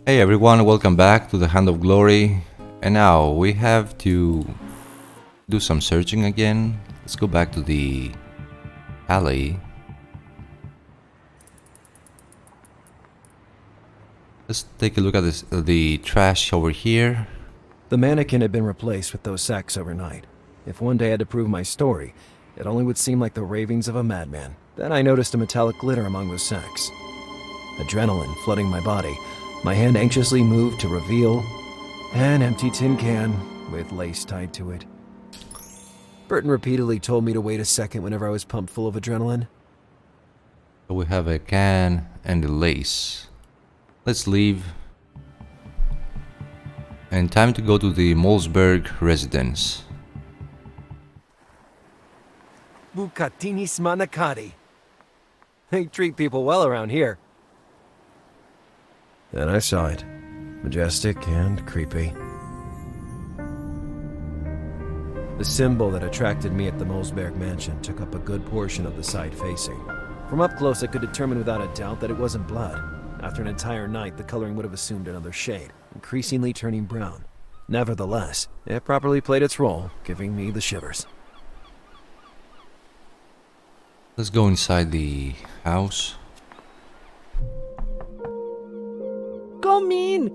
Hey everyone, welcome back to the Hand of Glory. And now we have to do some searching again. Let's go back to the alley. Let's take a look at the trash over here. The mannequin had been replaced with those sacks overnight. If one day I had to prove my story, it only would seem like the ravings of a madman. Then I noticed a metallic glitter among the sacks. Adrenaline flooding my body. My hand anxiously moved to reveal an empty tin can with lace tied to it. Burton repeatedly told me to wait a second whenever I was pumped full of adrenaline. So we have a can and the lace. Let's leave. And time to go to the Mulzberg residence. Bucatinis manacati. They treat people well around here. Then I saw it. Majestic and creepy. The symbol that attracted me at the Mulzberg mansion took up a good portion of the side facing. From up close, I could determine without a doubt that it wasn't blood. After an entire night, the coloring would have assumed another shade, increasingly turning brown. Nevertheless, it properly played its role, giving me the shivers. Let's go inside the house. Come in!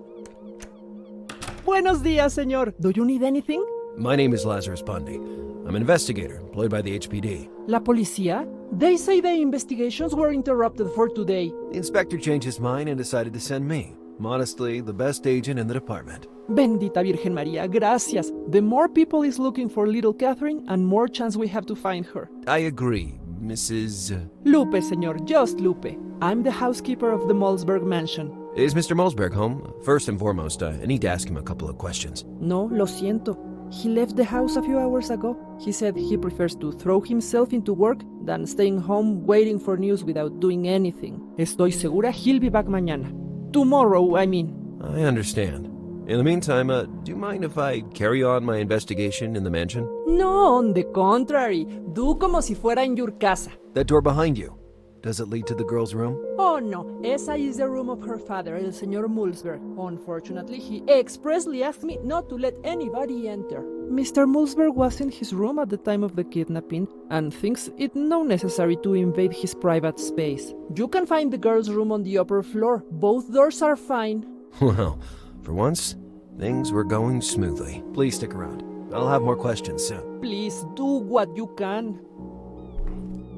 Buenos dias, señor. Do you need anything? My name is Lazarus Bundy. I'm an investigator employed by the HPD. La policía? They say the investigations were interrupted for today. The inspector changed his mind and decided to send me. Modestly, the best agent in the department. Bendita Virgen María, gracias. The more people is looking for little Kathrin, and more chance we have to find her. I agree, Mrs. Lupe, señor, just Lupe. I'm the housekeeper of the Mulzberg mansion. Is Mr. Mulzberg home? First and foremost, I need to ask him a couple of questions. No, lo siento. He left the house a few hours ago. He said he prefers to throw himself into work than staying home waiting for news without doing anything. Estoy segura he'll be back mañana. Tomorrow, I mean. I understand. In the meantime, do you mind if I carry on my investigation in the mansion? No, on the contrary. Do como si fuera en your casa. That door behind you. Does it lead to the girl's room? Oh no, esa is the room of her father, el señor Mulzberg. Unfortunately, he expressly asked me not to let anybody enter. Mr. Mulzberg was in his room at the time of the kidnapping and thinks it no necessary to invade his private space. You can find the girl's room on the upper floor. Both doors are fine. Well, for once, things were going smoothly. Please stick around. I'll have more questions soon. Please do what you can.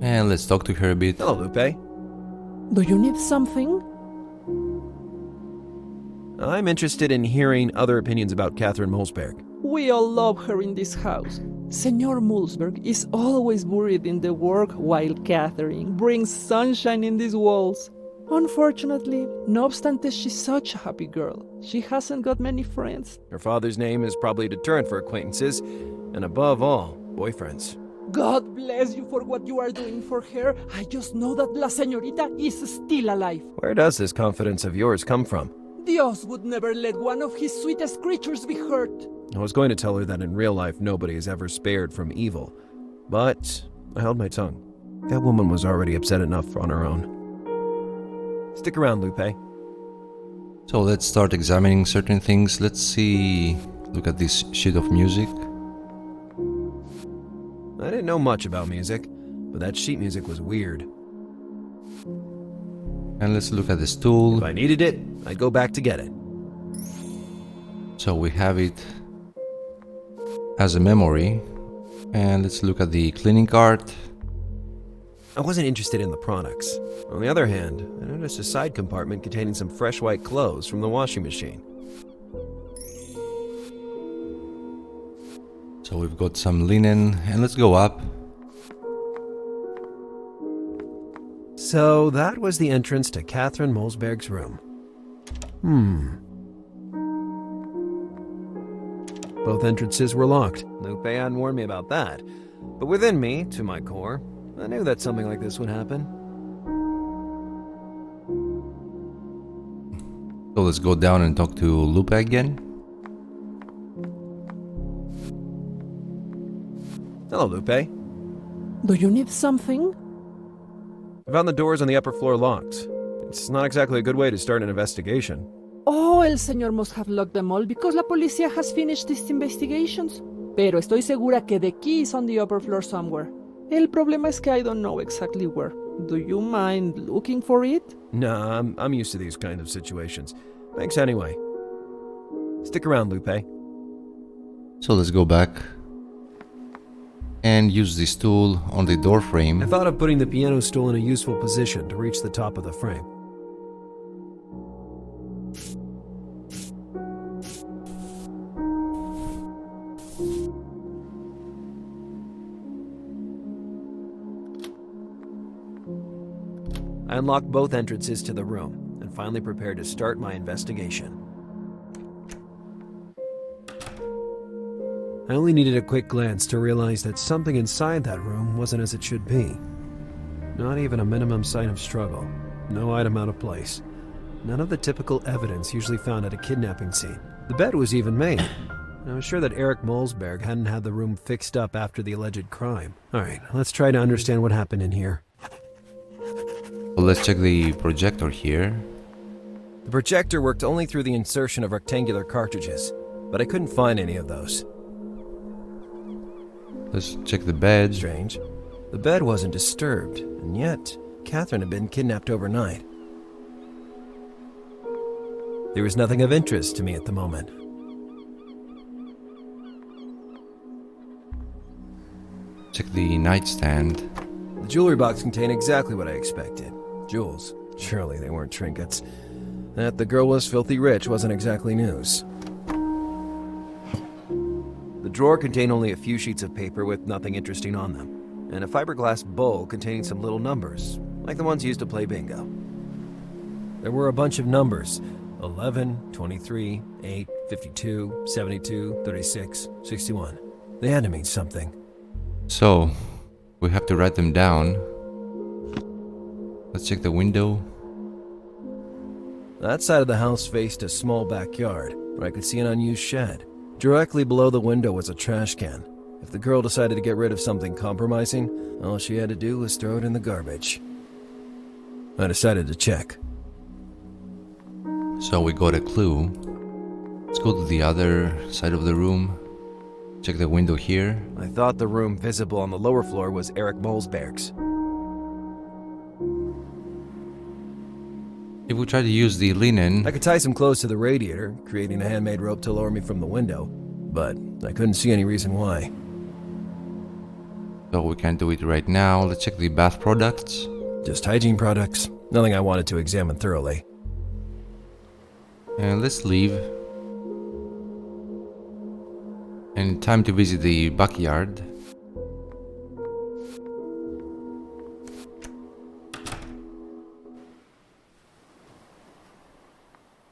And let's talk to her a bit. Hello, Lupe. Do you need something? I'm interested in hearing other opinions about Kathrin Mulzberg. We all love her in this house. Senor Mulzberg is always buried in the work while Kathrin brings sunshine in these walls. Unfortunately, no obstante she's such a happy girl, she hasn't got many friends. Her father's name is probably a deterrent for acquaintances, and above all, boyfriends. God bless you for what you are doing for her. I just know that La Señorita is still alive. Where does this confidence of yours come from? Dios would never let one of his sweetest creatures be hurt. I was going to tell her that in real life nobody is ever spared from evil, but I held my tongue. That woman was already upset enough on her own. Stick around, Lupe. So let's start examining certain things. Let's see. Look at this sheet of music. I didn't know much about music, but that sheet music was weird. And let's look at the stool. If I needed it, I'd go back to get it. So we have it as a memory. And let's look at the cleaning cart. I wasn't interested in the products. On the other hand, I noticed a side compartment containing some fresh white clothes from the washing machine. So we've got some linen, and let's go up. So that was the entrance to Kathrin Mulzberg's room. Both entrances were locked. Lupe hadn't warned me about that. But within me, to my core, I knew that something like this would happen. So let's go down and talk to Lupe again. Hello, Lupe. Do you need something? I found the doors on the upper floor locked. It's not exactly a good way to start an investigation. Oh, el señor must have locked them all because la policía has finished its investigations. Pero estoy segura que the key is on the upper floor somewhere. El problema es que I don't know exactly where. Do you mind looking for it? Nah, I'm used to these kind of situations. Thanks anyway. Stick around, Lupe. So let's go back and use this tool on the door frame. I thought of putting the piano stool in a useful position to reach the top of the frame. I unlocked both entrances to the room and finally prepared to start my investigation. I only needed a quick glance to realize that something inside that room wasn't as it should be. Not even a minimum sign of struggle. No item out of place. None of the typical evidence usually found at a kidnapping scene. The bed was even made. I was sure that Kathrin Mulzberg hadn't had the room fixed up after the alleged crime. Alright, let's try to understand what happened in here. Well, let's check the projector here. The projector worked only through the insertion of rectangular cartridges, but I couldn't find any of those. Let's check the bed. Strange. The bed wasn't disturbed, and yet Kathrin had been kidnapped overnight. There was nothing of interest to me at the moment. Check the nightstand. The jewelry box contained exactly what I expected. Jewels. Surely they weren't trinkets. That the girl was filthy rich wasn't exactly news. The drawer contained only a few sheets of paper with nothing interesting on them, and a fiberglass bowl containing some little numbers, like the ones used to play bingo. There were a bunch of numbers: 11, 23, 8, 52, 72, 36, 61. They had to mean something. So, we have to write them down. Let's check the window. That side of the house faced a small backyard, where I could see an unused shed. Directly below the window was a trash can. If the girl decided to get rid of something compromising, all she had to do was throw it in the garbage. I decided to check. So we got a clue. Let's go to the other side of the room. Check the window here. I thought the room visible on the lower floor was Kathrin Mulzberg's. If we try to use the linen, I could tie some clothes to the radiator, creating a handmade rope to lower me from the window, but I couldn't see any reason why. so we can't do it right now. Let's check the bath products. Just hygiene products, nothing I wanted to examine thoroughly. And let's leave. And time to visit the backyard.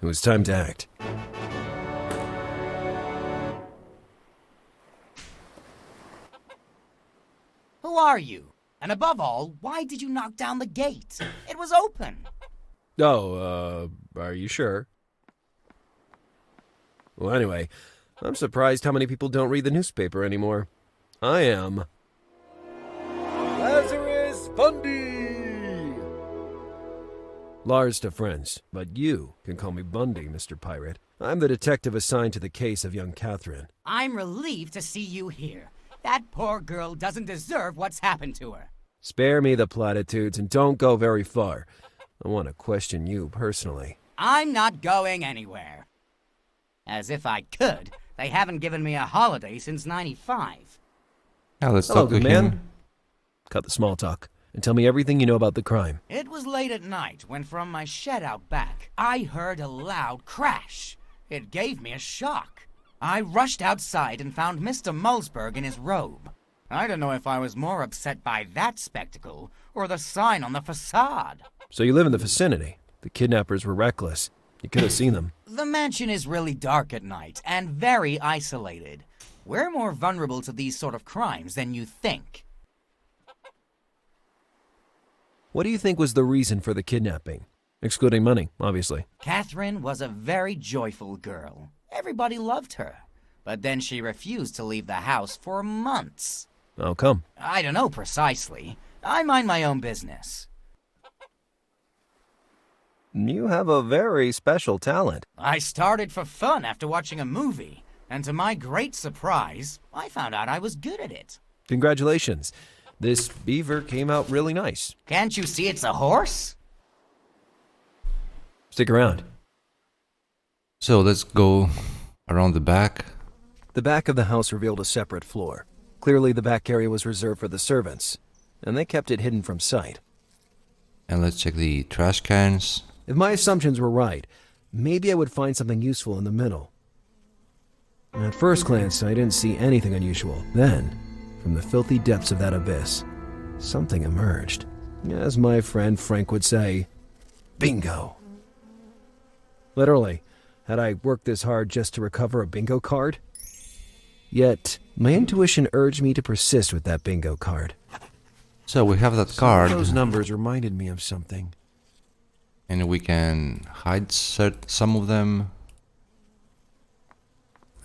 It was time to act. Who are you? And above all, why did you knock down the gate? It was open. Oh, are you sure? Well, anyway, I'm surprised how many people don't read the newspaper anymore. I am. Lazarus Bundy! Lars to friends, but you can call me Bundy, Mr. Pirate. I'm the detective assigned to the case of young Kathrin. I'm relieved to see you here. That poor girl doesn't deserve what's happened to her. Spare me the platitudes and don't go very far. I want to question you personally. I'm not going anywhere. As if I could. They haven't given me a holiday since '95. Now let's Hello, talk to good him. man. Cut the small talk and tell me everything you know about the crime. It was late at night when from my shed out back, I heard a loud crash. It gave me a shock. I rushed outside and found Mr. Mulzberg in his robe. I don't know if I was more upset by that spectacle or the sign on the facade. So you live in the vicinity. The kidnappers were reckless. You could have seen them. The mansion is really dark at night and very isolated. We're more vulnerable to these sort of crimes than you think. What do you think was the reason for the kidnapping? Excluding money, obviously. Kathrin was a very joyful girl. Everybody loved her. But then she refused to leave the house for months. How come? I don't know precisely. I mind my own business. You have a very special talent. I started for fun after watching a movie, and to my great surprise, I found out I was good at it. Congratulations. This beaver came out really nice. Can't you see it's a horse? Stick around. So let's go around the back. The back of the house revealed a separate floor. Clearly the back area was reserved for the servants, and they kept it hidden from sight. And let's check the trash cans. If my assumptions were right, maybe I would find something useful in the middle. At first glance, I didn't see anything unusual. Then, from the filthy depths of that abyss, something emerged. As my friend Frank would say, bingo. Literally, had I worked this hard just to recover a bingo card? Yet, my intuition urged me to persist with that bingo card. So we have that card. Those numbers reminded me of something. And we can hide some of them.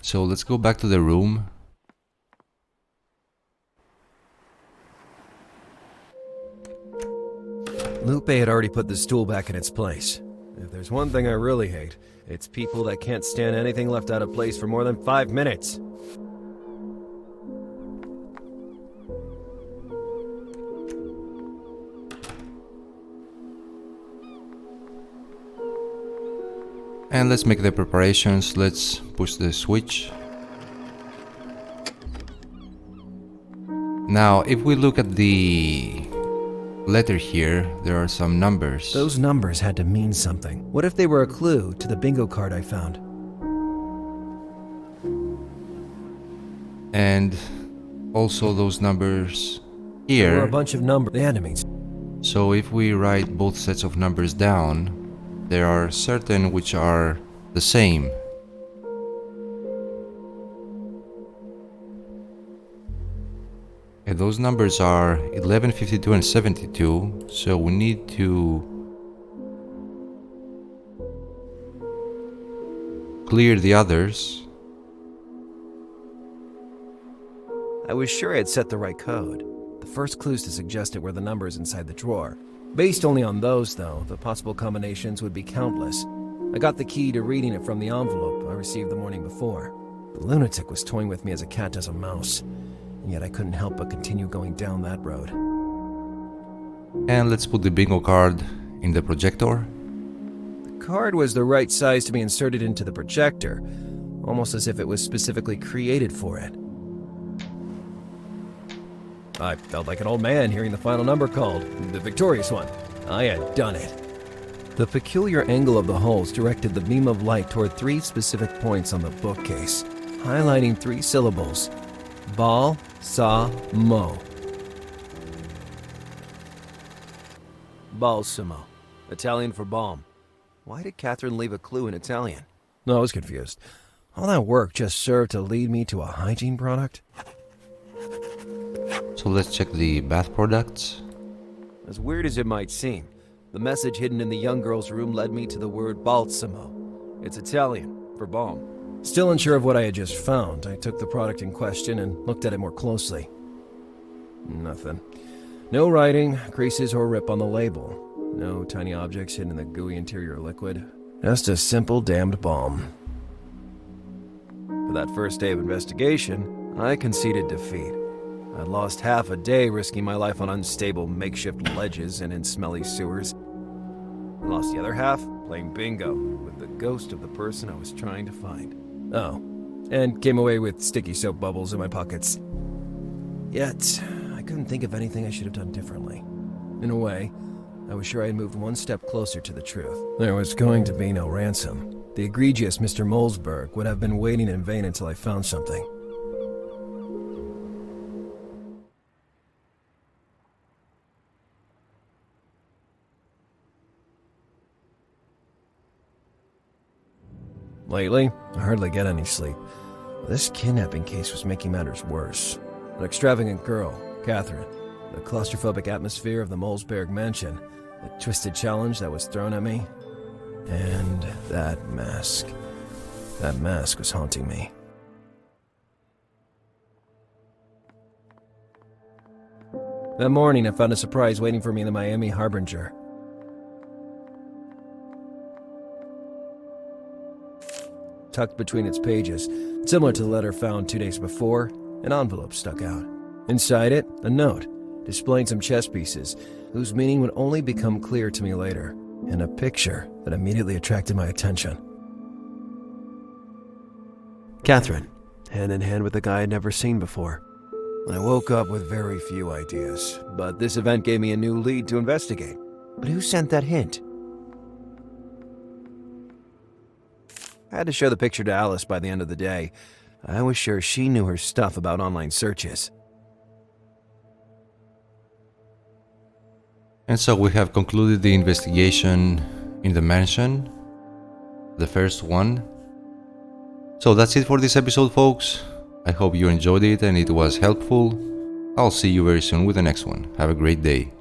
So let's go back to the room. Lupe had already put the stool back in its place. If there's one thing I really hate, it's people that can't stand anything left out of place for more than 5 minutes. And let's make the preparations. Let's push the switch. Now, if we look at the letter here, there are some numbers. Those numbers had to mean something. What if they were a clue to the bingo card I found? And also those numbers There were a here. bunch of numbers. They had to mean. So if we write both sets of numbers down, there are certain which are the same. And those numbers are 11, 52 and 72, so we need to clear the others. I was sure I had set the right code. The first clues to suggest it were the numbers inside the drawer. Based only on those, though, the possible combinations would be countless. I got the key to reading it from the envelope I received the morning before. The lunatic was toying with me as a cat does a mouse, and yet I couldn't help but continue going down that road. And let's put the bingo card in the projector. The card was the right size to be inserted into the projector, almost as if it was specifically created for it. I felt like an old man hearing the final number called, the victorious one. I had done it. The peculiar angle of the holes directed the beam of light toward 3 specific points on the bookcase, highlighting 3 syllables. Balsamo. Balsamo. Italian for balm. Why did Kathrin leave a clue in Italian? No, I was confused. All that work just served to lead me to a hygiene product? So let's check the bath products. As weird as it might seem, the message hidden in the young girl's room led me to the word balsamo. It's Italian for balm. Still unsure of what I had just found, I took the product in question and looked at it more closely. Nothing. No writing, creases, or rip on the label. No tiny objects hidden in the gooey interior liquid. Just a simple damned balm. For that first day of investigation, I conceded defeat. I'd lost half a day risking my life on unstable makeshift ledges and in smelly sewers. I lost the other half playing bingo with the ghost of the person I was trying to find. Oh, and came away with sticky soap bubbles in my pockets. Yet, I couldn't think of anything I should have done differently. In a way, I was sure I had moved one step closer to the truth. There was going to be no ransom. The egregious Mr. Mulzberg would have been waiting in vain until I found something. Lately, I hardly get any sleep. This kidnapping case was making matters worse. An extravagant girl, Kathrin, the claustrophobic atmosphere of the Mulzberg mansion, the twisted challenge that was thrown at me, and that mask. That mask was haunting me. That morning, I found a surprise waiting for me in the Miami Harbinger. tucked between its pages, similar to the letter found 2 days before. An envelope stuck out. Inside it, a note, displaying some chess pieces, whose meaning would only become clear to me later, and a picture that immediately attracted my attention. Kathrin, hand in hand with a guy I'd never seen before. I woke up with very few ideas, but this event gave me a new lead to investigate. But who sent that hint? I had to show the picture to Alice by the end of the day. I was sure she knew her stuff about online searches. And so we have concluded the investigation in the mansion, the first one. So that's it for this episode, folks. I hope you enjoyed it and it was helpful. I'll see you very soon with the next one. Have a great day.